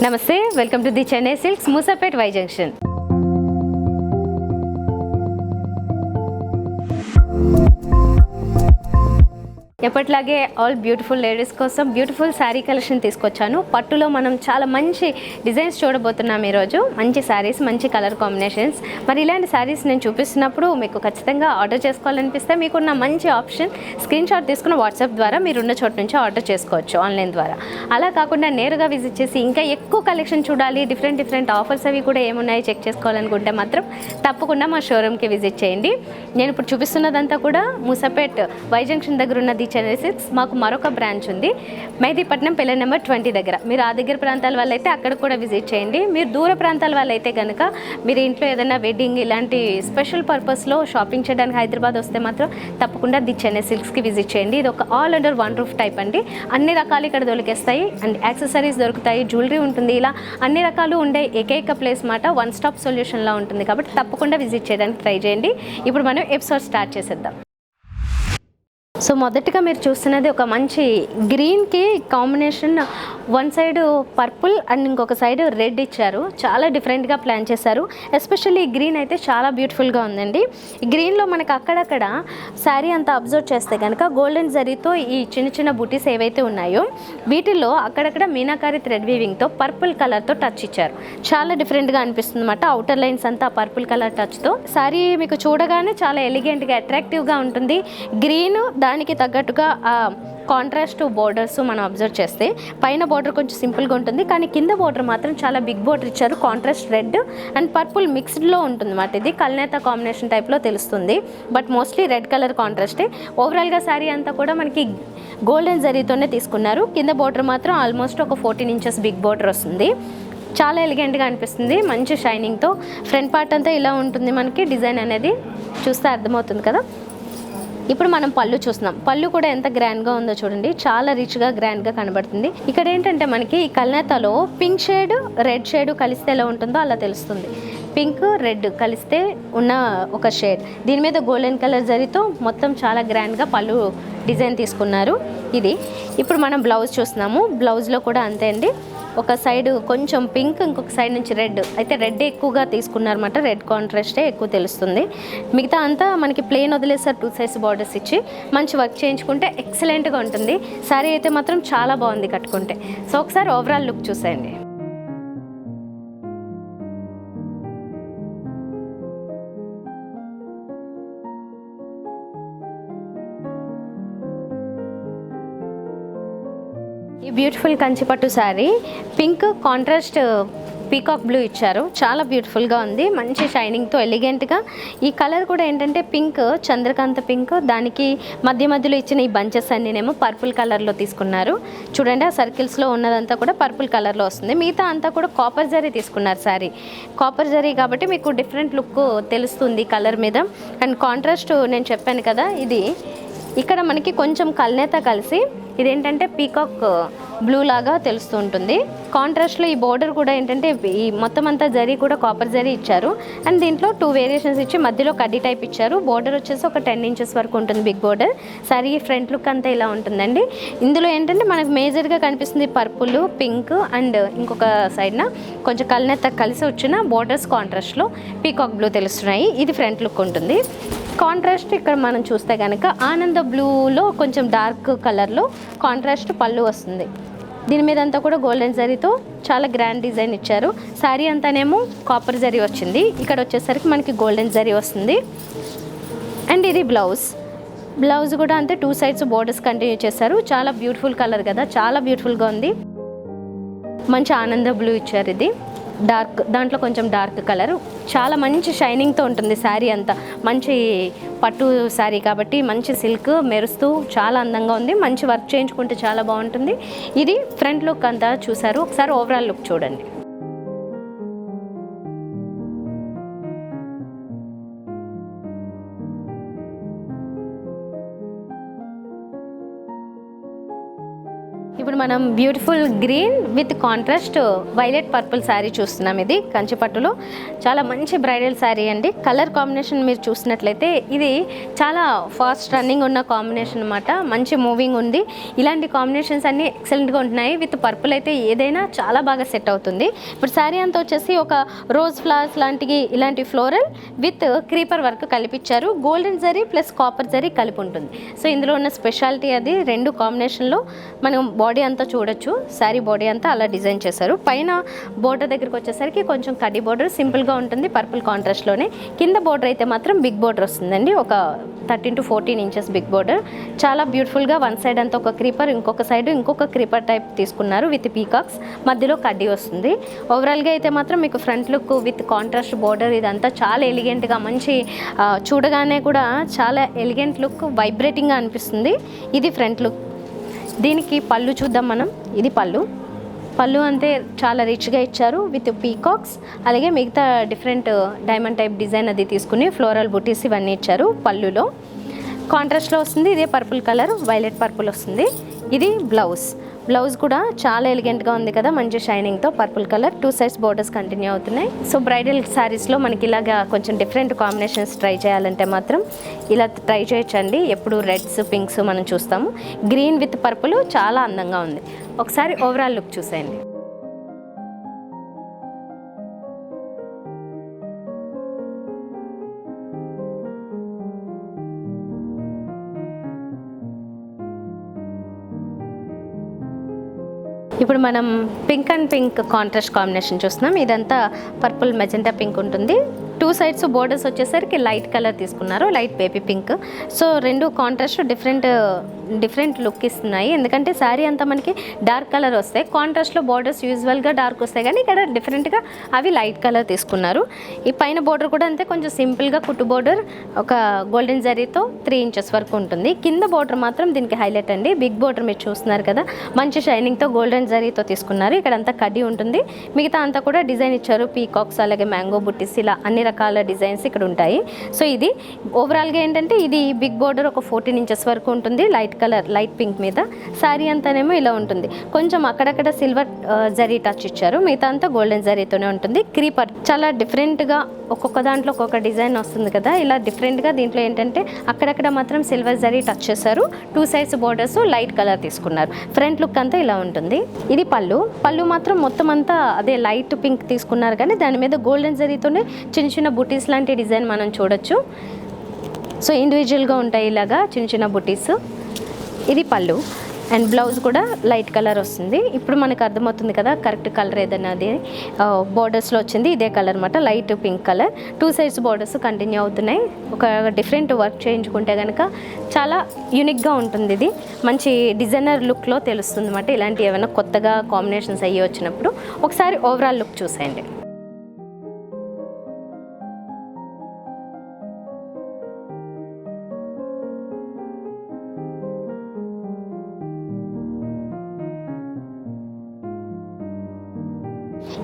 నమస్తే, welcome to the Chennai silks Moosapet Y junction. ఎప్పట్లాగే all beautiful ladies కోసం బ్యూటిఫుల్ శారీ కలెక్షన్ తీసుకొచ్చాను. పట్టులో మనం చాలా మంచి డిజైన్స్ చూడబోతున్నాం ఈరోజు. మంచి శారీస్, మంచి కలర్ కాంబినేషన్స్. మరి ఇలాంటి శారీస్ నేను చూపిస్తున్నప్పుడు మీకు ఖచ్చితంగా ఆర్డర్ చేసుకోవాలనిపిస్తే మీకున్న మంచి ఆప్షన్ స్క్రీన్ షాట్ తీసుకుని వాట్సాప్ ద్వారా మీరున్న చోటు నుంచి ఆర్డర్ చేసుకోవచ్చు ఆన్లైన్ ద్వారా. అలా కాకుండా నేరుగా విజిట్ చేసి ఇంకా ఎక్కువ కలెక్షన్ చూడాలి, డిఫరెంట్ ఆఫర్స్ అవి కూడా ఏమున్నాయి చెక్ చేసుకోవాలనుకుంటే మాత్రం తప్పకుండా మా షోరూమ్కి విజిట్ చేయండి. నేను ఇప్పుడు చూపిస్తున్నదంతా కూడా మూసాపేట్ వై జంక్షన్ దగ్గర ఉన్న ది చెన్నై సిల్క్స్. మాకు మరొక బ్రాంచ్ ఉంది మెహదీపట్నం పిల్లర్ నెంబర్ 20 దగ్గర. మీరు ఆ దగ్గర ప్రాంతాల వల్ల అయితే అక్కడ కూడా విజిట్ చేయండి. మీరు దూర ప్రాంతాల వల్ల అయితే కనుక మీరు ఇంట్లో ఏదైనా వెడ్డింగ్ ఇలాంటి స్పెషల్ పర్పస్లో షాపింగ్ చేయడానికి హైదరాబాద్ వస్తే మాత్రం తప్పకుండా ది చెన్నై సిల్క్స్కి విజిట్ చేయండి. ఇది ఒక all under one roof type అండి. అన్ని రకాలు ఇక్కడ దొరికేస్తాయి అండ్ యాక్సెసరీస్ దొరుకుతాయి, జ్యువెలరీ ఉంటుంది. ఇలా అన్ని రకాలు ఉండే ఏకైక ప్లేస్ మాట వన్ స్టాప్ సొల్యూషన్లా ఉంటుంది. కాబట్టి తప్పకుండా విజిట్ చేయడానికి ట్రై చేయండి. ఇప్పుడు మనం ఎపిసోడ్ స్టార్ట్ చేసేద్దాం. సో మొదటిగా మీరు చూస్తున్నది ఒక మంచి గ్రీన్కి combination, one side purple and ఇంకొక సైడ్ రెడ్ ఇచ్చారు. చాలా డిఫరెంట్గా ప్లాన్ చేశారు. ఎస్పెషల్లీ ఈ గ్రీన్ అయితే చాలా బ్యూటిఫుల్గా ఉందండి. ఈ గ్రీన్లో మనకు అక్కడక్కడ శారీ అంతా అబ్జర్వ్ చేస్తే కనుక గోల్డెన్ జరీతో ఈ చిన్న చిన్న బుటీస్ ఏవైతే ఉన్నాయో వీటిల్లో అక్కడక్కడ మీనాకారి థ్రెడ్ వీవింగ్తో పర్పుల్ కలర్తో టచ్ ఇచ్చారు. చాలా డిఫరెంట్గా అనిపిస్తుంది అన్నమాట. అవుటర్ లైన్స్ అంతా పర్పుల్ కలర్ టచ్తో శారీ మీకు చూడగానే చాలా ఎలిగెంట్గా అట్రాక్టివ్గా ఉంటుంది. గ్రీన్ దానికి తగ్గట్టుగా కాంట్రాస్ట్ బోర్డర్స్ మనం అబ్జర్వ్ చేస్తే పైన బోర్డర్ కొంచెం సింపుల్గా ఉంటుంది, కానీ కింద బోర్డర్ మాత్రం చాలా బిగ్ బోర్డర్ ఇచ్చారు. కాంట్రాస్ట్ రెడ్ అండ్ పర్పుల్ మిక్స్డ్లో ఉంటుంది అన్నమాట. ఇది కల్నేత కాంబినేషన్ టైప్లో తెలుస్తుంది, బట్ మోస్ట్లీ రెడ్ కలర్ కాంట్రాస్టే. ఓవరాల్గా శారీ అంతా కూడా మనకి గోల్డెన్ జరీతోనే తీసుకున్నారు. కింద బోర్డర్ మాత్రం ఆల్మోస్ట్ ఒక 14 ఇంచెస్ బిగ్ బోర్డర్ వస్తుంది. చాలా ఎలిగెంట్గా అనిపిస్తుంది, మంచి షైనింగ్తో. ఫ్రంట్ పార్ట్ అంతా ఇలా ఉంటుంది మనకి. డిజైన్ అనేది చూస్తే అర్థమవుతుంది కదా. ఇప్పుడు మనం పళ్ళు చూస్తున్నాం. పళ్ళు కూడా ఎంత గ్రాండ్గా ఉందో చూడండి. చాలా రిచ్గా గ్రాండ్గా కనబడుతుంది. ఇక్కడ ఏంటంటే మనకి ఈ కల్నేతలో పింక్ షేడ్ రెడ్ షేడ్ కలిస్తే ఎలా ఉంటుందో అలా తెలుస్తుంది. పింక్ రెడ్ కలిస్తే ఉన్న ఒక షేడ్. దీని మీద గోల్డెన్ కలర్ జరీతో మొత్తం చాలా గ్రాండ్గా పళ్ళు డిజైన్ తీసుకున్నారు. ఇది ఇప్పుడు మనం బ్లౌజ్ చూస్తున్నాము. బ్లౌజ్లో కూడా అంతే అండి. ఒక సైడ్ కొంచెం పింక్, ఇంకొక సైడ్ నుంచి రెడ్. అయితే రెడ్ ఎక్కువగా తీసుకున్నారన్నమాట. రెడ్ కాంట్రాస్టే ఎక్కువ తెలుస్తుంది. మిగతా అంతా మనకి ప్లెయిన్ వదిలేసారు. 2 సైడ్స్ బార్డర్స్ ఇచ్చి మంచి వర్క్ చేయించుకుంటే ఎక్సలెంట్గా ఉంటుంది. శారీ అయితే మాత్రం చాలా బాగుంది కట్టుకుంటే. సో ఒకసారి ఓవరాల్ లుక్ చూసేయండి. ఈ beautiful Kanchipattu sari pink contrast peacock blue ఇచ్చారు. చాలా బ్యూటిఫుల్గా ఉంది, మంచి షైనింగ్తో ఎలిగెంట్గా. ఈ కలర్ కూడా ఏంటంటే పింక్, చంద్రకాంత పింక్. దానికి మధ్యలో ఇచ్చిన ఈ బంచెస్ అన్నీనేమో పర్పుల్ కలర్లో తీసుకున్నారు. చూడండి, ఆ సర్కిల్స్లో ఉన్నదంతా కూడా పర్పుల్ కలర్లో వస్తుంది. మిగతా అంతా కూడా కాపర్ జరీ తీసుకున్నారు. శారీ కాపర్ జరీ కాబట్టి మీకు డిఫరెంట్ లుక్ తెలుస్తుంది కలర్ మీద. అండ్ కాంట్రాస్ట్ నేను చెప్పాను కదా, ఇది ఇక్కడ మనకి కొంచెం కల్నేత కలిసి ఇదేంటంటే పీకాక్ బ్లూ లాగా తెలుస్తూ ఉంటుంది. కాంట్రాస్ట్లో ఈ బోర్డర్ కూడా ఏంటంటే ఈ మొత్తం అంతా జరీ కూడా కాపర్ జరీ ఇచ్చారు. అండ్ దీంట్లో 2 వేరియేషన్స్ ఇచ్చి మధ్యలో కడ్డీ టైప్ ఇచ్చారు. బోర్డర్ వచ్చేసి ఒక 10 ఇంచెస్ వరకు ఉంటుంది big border. Sorry front look అంతా ఇలా ఉంటుందండి. ఇందులో ఏంటంటే మనకు మేజర్గా కనిపిస్తుంది పర్పుల్, పింక్ అండ్ ఇంకొక సైడ్న కొంచెం కల్నేత కలిసి వచ్చిన బోర్డర్స్ కాంట్రాస్ట్లో పీకాక్ బ్లూ తెలుస్తున్నాయి. ఇది ఫ్రంట్ లుక్ ఉంటుంది. కాంట్రాస్ట్ ఇక్కడ మనం చూస్తే కనుక ఆనంద బ్లూలో కొంచెం డార్క్ కలర్లో కాంట్రాస్ట్ పళ్ళు వస్తుంది. దీని మీద అంతా కూడా గోల్డెన్ జరీతో చాలా గ్రాండ్ డిజైన్ ఇచ్చారు. శారీ అంతానేమో కాపర్ జరీ వచ్చింది. ఇక్కడ వచ్చేసరికి మనకి గోల్డెన్ జరీ వస్తుంది. అండ్ ఇది బ్లౌజ్ కూడా అంతే 2 సైడ్స్ బోర్డర్స్ కంటిన్యూ చేశారు. చాలా బ్యూటిఫుల్ కలర్ కదా, చాలా బ్యూటిఫుల్గా ఉంది. మంచి ఆనంద బ్లూ ఇచ్చారు. ఇది డార్క్, దాంట్లో కొంచెం డార్క్ కలర్. చాలా మంచి షైనింగ్తో ఉంటుంది శారీ అంతా. మంచి పట్టు శారీ కాబట్టి మంచి సిల్క్ మెరుస్తూ చాలా అందంగా ఉంది. మంచి వర్క్ చేయించుకుంటే చాలా బాగుంటుంది. ఇది ఫ్రంట్ లుక్ అంతా చూసారు. ఒకసారి ఓవరాల్ లుక్ చూడండి. ఇప్పుడు మనం beautiful green with contrast violet purple sari చూస్తున్నాం. ఇది కంచిపట్టులో చాలా మంచి బ్రైడల్ శారీ అండి. కలర్ కాంబినేషన్ మీరు చూసినట్లయితే ఇది చాలా ఫాస్ట్ రన్నింగ్ ఉన్న కాంబినేషన్ అనమాట. మంచి మూవింగ్ ఉంది. ఇలాంటి కాంబినేషన్స్ అన్నీ ఎక్సలెంట్గా ఉంటున్నాయి. విత్ పర్పుల్ అయితే ఏదైనా చాలా బాగా సెట్ అవుతుంది. ఇప్పుడు శారీ అంతా వచ్చేసి ఒక రోజ్ ఫ్లవర్స్ లాంటివి ఇలాంటి ఫ్లోరల్ విత్ క్రీపర్ వర్క్ కలిపించారు. Golden zari plus copper zari కలిపి ఉంటుంది. సో ఇందులో ఉన్న స్పెషాలిటీ అది రెండు కాంబినేషన్లో మనం బాడీ అంతా చూడొచ్చు. శారీ బాడీ అంతా అలా డిజైన్ చేశారు. పైన బోర్డర్ దగ్గరికి వచ్చేసరికి కొంచెం కడ్డీ బోర్డర్ సింపుల్గా ఉంటుంది పర్పుల్ కాంట్రాస్ట్లోనే. కింద బోర్డర్ అయితే మాత్రం బిగ్ బోర్డర్ వస్తుందండి. ఒక 13 to 14 ఇంచెస్ బిగ్ బోర్డర్. చాలా బ్యూటిఫుల్గా వన్ సైడ్ అంతా ఒక క్రీపర్, ఇంకొక సైడ్ ఇంకొక క్రీపర్ టైప్ తీసుకున్నారు విత్ పీకాక్స్. మధ్యలో కడ్డీ వస్తుంది. ఓవరాల్గా అయితే మాత్రం మీకు front look with contrast border ఇదంతా చాలా ఎలిగెంట్గా మంచి చూడగానే కూడా చాలా ఎలిగెంట్ లుక్ వైబ్రేటింగ్గా అనిపిస్తుంది. ఇది ఫ్రంట్ లుక్. దీనికి పళ్ళు చూద్దాం మనం. ఇది పళ్ళు అంతే చాలా రిచ్గా ఇచ్చారు విత్ పీకాక్స్. అలాగే మిగతా డిఫరెంట్ డైమండ్ టైప్ డిజైన్ అది తీసుకుని ఫ్లోరల్ బుటీస్ ఇవన్నీ ఇచ్చారు. పళ్ళులో కాంట్రాస్ట్లో వస్తుంది. ఇదే పర్పుల్ కలర్ వైలెట్ పర్పుల్ వస్తుంది. ఇది బ్లౌజ్ కూడా చాలా ఎలిగెంట్గా ఉంది కదా, మంచి షైనింగ్తో purple colour. 2 sides borders continue అవుతున్నాయి. సో బ్రైడల్ శారీస్లో మనకి ఇలాగా కొంచెం డిఫరెంట్ కాంబినేషన్స్ ట్రై చేయాలంటే మాత్రం ఇలా ట్రై చేయొచ్చండి. ఎప్పుడు రెడ్స్ పింక్స్ మనం చూస్తాము. గ్రీన్ విత్ పర్పుల్ చాలా అందంగా ఉంది. ఒకసారి ఓవరాల్ లుక్ చూసేయండి. ఇప్పుడు మనం pink and pink contrast combination చూస్తున్నాం. ఇదంతా పర్పుల్ మెజెంటా పింక్ ఉంటుంది. 2 సైడ్స్ బోర్డర్స్ వచ్చేసరికి లైట్ కలర్ తీసుకున్నారు, లైట్ బేబీ పింక్. సో రెండు కాంట్రాస్ట్ డిఫరెంట్ లుక్ ఇస్తున్నాయి. ఎందుకంటే శారీ అంతా మనకి డార్క్ కలర్ వస్తాయి. కాంట్రాస్ట్లో బోర్డర్స్ యూజువల్గా డార్క్ వస్తాయి, కానీ ఇక్కడ డిఫరెంట్గా అవి లైట్ కలర్ తీసుకున్నారు. ఈ పైన బోర్డర్ కూడా అంతే కొంచెం సింపుల్గా కుట్టు బోర్డర్ ఒక గోల్డెన్ జరీతో 3 ఇంచెస్ వరకు ఉంటుంది. కింద బోర్డర్ మాత్రం దీనికి హైలైట్ అండి. బిగ్ బోర్డర్ మీరు చూస్తున్నారు కదా, మంచి షైనింగ్తో గోల్డెన్ జరీతో తీసుకున్నారు. ఇక్కడ అంతా కడ్డీ ఉంటుంది. మిగతా అంతా కూడా డిజైన్ ఇచ్చారు. పీకాక్స్ అలాగే మ్యాంగో బుట్టీస్ ఇలా అన్ని రకాల డిజైన్స్ ఇక్కడ ఉంటాయి. సో ఇది ఓవరాల్గా ఏంటంటే ఇది బిగ్ బోర్డర్ ఒక 14 ఇంచెస్ వరకు ఉంటుంది. లైట్ పింక్ మీద శారీ అంతానేమో ఇలా ఉంటుంది. కొంచెం అక్కడక్కడ సిల్వర్ జరీ టచ్ ఇచ్చారు. మిగతా అంతా గోల్డెన్ జరీతోనే ఉంటుంది. క్రీపర్ చాలా డిఫరెంట్గా ఒక్కొక్క దాంట్లో ఒక్కొక్క డిజైన్ వస్తుంది కదా, ఇలా డిఫరెంట్గా దీంట్లో ఏంటంటే అక్కడక్కడ మాత్రం సిల్వర్ జరీ టచ్ చేశారు. 2 సైడ్స్ బోర్డర్స్ లైట్ కలర్ తీసుకున్నారు. ఫ్రంట్ లుక్ అంతా ఇలా ఉంటుంది. ఇది పళ్ళు మాత్రం మొత్తం అంతా అదే లైట్ పింక్ తీసుకున్నారు, కానీ దాని మీద గోల్డెన్ జరీతోనే చిన్న చిన్న బుటీస్ లాంటి డిజైన్ మనం చూడొచ్చు. సో ఇండివిజువల్గా ఉంటాయి ఇలాగా చిన్న చిన్న బుటీస్. ఇది పళ్ళు అండ్ బ్లౌజ్ కూడా లైట్ కలర్ వస్తుంది. ఇప్పుడు మనకు అర్థమవుతుంది కదా కరెక్ట్ కలర్ ఏదన్నది. బోర్డర్స్లో వచ్చింది ఇదే కలర్ అనమాట, light pink colour. 2 sides borders continue అవుతున్నాయి. ఒక డిఫరెంట్ వర్క్ చేయించుకుంటే కనుక చాలా యూనిక్గా ఉంటుంది. ఇది మంచి డిజైనర్ లుక్లో తెలుస్తుంది అన్నమాట. ఇలాంటి ఏమైనా కొత్తగా కాంబినేషన్స్ అయ్యి వచ్చినప్పుడు ఒకసారి ఓవరాల్ లుక్ చూసేయండి.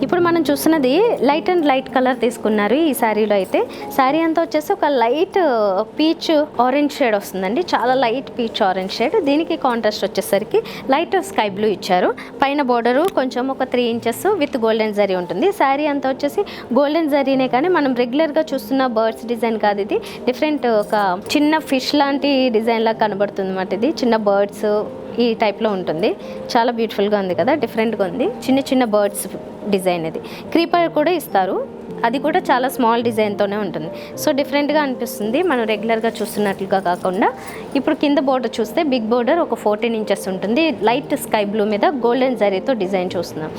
ఇప్పుడు మనం చూస్తున్నది లైట్ కలర్ తీసుకున్నారు ఈ శారీలో. అయితే శారీ అంతా వచ్చేసి ఒక లైట్ పీచ్ ఆరెంజ్ షేడ్ వస్తుందండి. చాలా లైట్ పీచ్ ఆరెంజ్ షేడ్. దీనికి కాంట్రాస్ట్ వచ్చేసరికి లైట్ స్కై బ్లూ ఇచ్చారు. పైన బోర్డరు కొంచెం ఒక 3 ఇంచెస్ విత్ గోల్డెన్ జరీ ఉంటుంది. శారీ అంతా వచ్చేసి గోల్డెన్ జరీనే, కానీ మనం రెగ్యులర్గా చూస్తున్న బర్డ్స్ డిజైన్ కాదు. ఇది డిఫరెంట్ ఒక చిన్న ఫిష్ లాంటి డిజైన్ లాగా కనబడుతుంది అన్నమాట. ఇది చిన్న బర్డ్స్ ఈ టైప్లో ఉంటుంది. చాలా బ్యూటిఫుల్గా ఉంది కదా, డిఫరెంట్గా ఉంది. చిన్న చిన్న బర్డ్స్ డిజైన్. ఇది క్రీపర్ కూడా ఇస్తారు, అది కూడా చాలా స్మాల్ డిజైన్తోనే ఉంటుంది. సో డిఫరెంట్గా అనిపిస్తుంది మనం రెగ్యులర్గా చూస్తున్నట్లుగా కాకుండా. ఇప్పుడు కింద బోర్డర్ చూస్తే బిగ్ బోర్డర్ ఒక 14 ఇంచెస్ ఉంటుంది. లైట్ స్కై బ్లూ మీద గోల్డెన్ జరీతో డిజైన్ చూస్తున్నాం.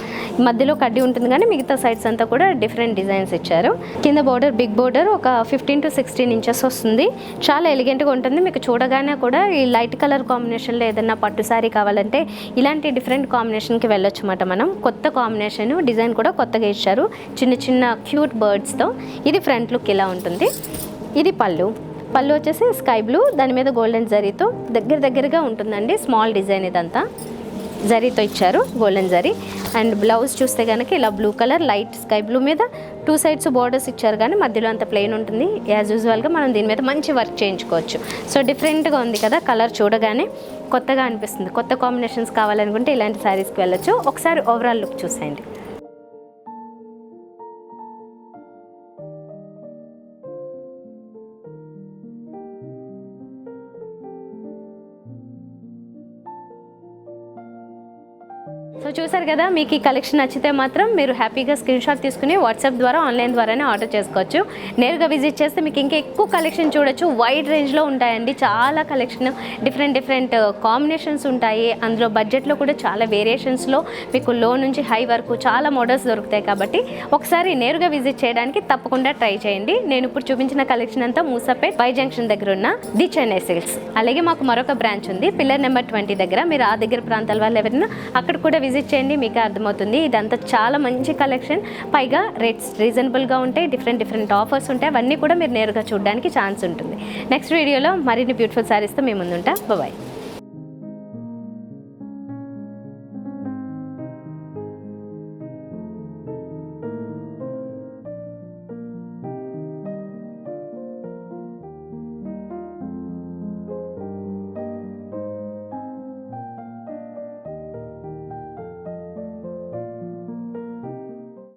మధ్యలో కడ్డీ ఉంటుంది, కానీ మిగతా సైడ్స్ అంతా కూడా డిఫరెంట్ డిజైన్స్ ఇచ్చారు. కింద బోర్డర్ బిగ్ బోర్డర్ ఒక 15 to 16 ఇంచెస్ వస్తుంది. చాలా ఎలిగెంట్గా ఉంటుంది. మీకు చూడగానే కూడా ఈ లైట్ కలర్ కాంబినేషన్లో ఏదైనా పట్టు శారీ కావాలంటే ఇలాంటి డిఫరెంట్ కాంబినేషన్కి వెళ్ళొచ్చు అన్నమాట మనం. కొత్త కాంబినేషన్, డిజైన్ కూడా కొత్తగా ఇచ్చారు చిన్న చిన్న క్యూట్ బర్డ్స్తో. ఇది ఫ్రంట్ లుక్ ఇలా ఉంటుంది. ఇది పళ్ళు వచ్చేసి స్కై బ్లూ, దాని మీద గోల్డెన్ జరీతో దగ్గరగా ఉంటుందండి. స్మాల్ డిజైన్ ఇదంతా. జరీతో ఇచ్చారు, గోల్డెన్ జరీ. అండ్ బ్లౌజ్ చూస్తే కనుక ఇలా blue colour light sky blue మీద 2 సైడ్స్ బోర్డర్స్ ఇచ్చారు, కానీ మధ్యలో అంత ప్లెయిన్ ఉంటుంది. యాజ్ యూజువల్గా మనం దీని మీద మంచి వర్క్ చేయించుకోవచ్చు. సో డిఫరెంట్గా ఉంది కదా, కలర్ చూడగానే కొత్తగా అనిపిస్తుంది. కొత్త కాంబినేషన్స్ కావాలనుకుంటే ఇలాంటి శారీస్కి వెళ్ళొచ్చు. ఒకసారి ఓవరాల్ లుక్ చూసేయండి. సో చూసారు కదా, మీకు ఈ కలెక్షన్ నచ్చితే మాత్రం మీరు హ్యాపీగా స్క్రీన్ షాట్ తీసుకుని వాట్సాప్ ద్వారా ఆన్లైన్ ద్వారానే ఆర్డర్ చేసుకోవచ్చు. నేరుగా విజిట్ చేస్తే మీకు ఇంకా ఎక్కువ కలెక్షన్ చూడొచ్చు. వైడ్ రేంజ్లో ఉంటాయండి, చాలా కలెక్షన్, డిఫరెంట్ కాంబినేషన్స్ ఉంటాయి. అందులో బడ్జెట్లో కూడా చాలా వేరియేషన్స్లో మీకు లో నుంచి హై వరకు చాలా మోడల్స్ దొరుకుతాయి. కాబట్టి ఒకసారి నేరుగా విజిట్ చేయడానికి తప్పకుండా ట్రై చేయండి. నేను ఇప్పుడు చూపించిన కలెక్షన్ అంతా మూసాపేట్ వై జంక్షన్ దగ్గర ఉన్న ది చెన్నై సిల్క్స్. అలాగే మాకు మరొక బ్రాంచ్ ఉంది పిల్లర్ నెంబర్ 20 దగ్గర. మీరు ఆ దగ్గర ప్రాంతాల వాళ్ళు ఎవరైనా అక్కడ కూడా విజిట్ చేయండి, మీకు అర్థమవుతుంది. ఇదంతా చాలా మంచి కలెక్షన్, పైగా రేట్స్ రీజనబుల్గా ఉంటాయి. డిఫరెంట్ ఆఫర్స్ ఉంటాయి. అవన్నీ కూడా మీరు నేరుగా చూడడానికి ఛాన్స్ ఉంటుంది. నెక్స్ట్ వీడియోలో మరిన్ని బ్యూటిఫుల్ శారీస్తో మీ ముందుంటా. బాయ్.